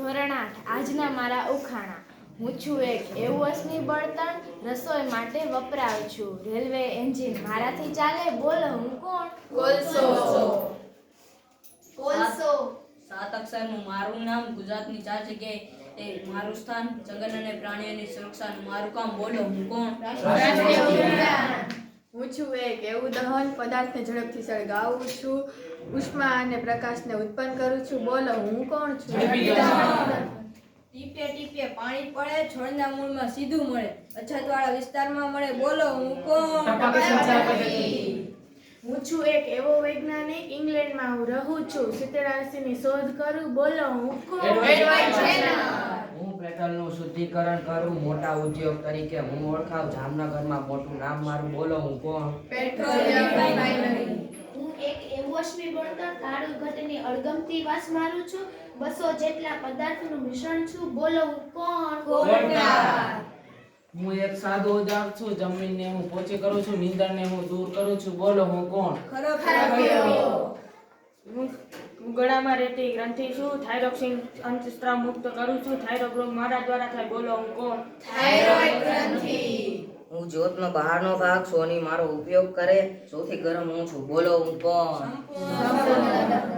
ધોરણ 8 આજના મારા ઉખાણા. હું છું એક એવું અશ્મિ બળતણ, રસોઈ માટે વપરાવું છું. રેલવે એન્જિન મારાથી ચાલે, બોલો હું કોણ? કોલસો. સાત અક્ષરનું મારું નામ, ગુજરાતની 4 જગ્યાએ એ મારું સ્થાન, જંગલ અને પ્રાણીઓની સુરક્ષાનું મારું કામ, બોલો હું કોણ? રાષ્ટ્રીય ઉદ્યાન. હું છું એક એવું દહન, પદાર્થને ઝડપથી સળગાવું છું, ઉષ્મા અને પ્રકાશને ઉત્પન્ન કરું છું, બોલો હું કોણ છું? ટીપે ટીપે પાણી પડે, છોડના મૂળમાં સીધું મળે, અછતવાળા વિસ્તારમાં મળે, બોલો હું કોણ? હું છું એક એવો વૈજ્ઞાનિક, ઇંગ્લેન્ડમાં હું રહું છું. શીતળાસીની શોધ કરું, બોલો હું કોણ? હું પેટ્રોલનું શુદ્ધિકરણ કરું, મોટા ઉદ્યોગ તરીકે હું ઓળખાવ, જામનગરમાં મોટું નામ મારું, બોલો હું કોણ? Petroleum refinery. હું એક એવું અશ્મિ બળતણ, કાળું ઘટની અળગમથી વાસ મારું છું. 200 જેટલા પદાર્થનું મિશ્રણ છું, બોલો હું કોણ? હું એક સાદો ઓજાર છું, જમીનને હું પોચી કરું છું, નીંદણને હું દૂર કરું છું, બોલો હું કોણ? હું ગળામાં રહેતી ગ્રંથિ છું, થાઇરોક્સિન અંતસ્ત્રાવ મુક્ત કરું છું, થાઇરોગ્રોમ મારા દ્વારા થાય, બોલો હું કોણ? થાઇરોઇડ ગ્રંથિ. હું જ્યોતનો બહારનો ભાગ સોની મારો ઉપયોગ કરે, સૌથી ગરમ હું છું, બોલો હું કોણ? સંપૂર્ણ.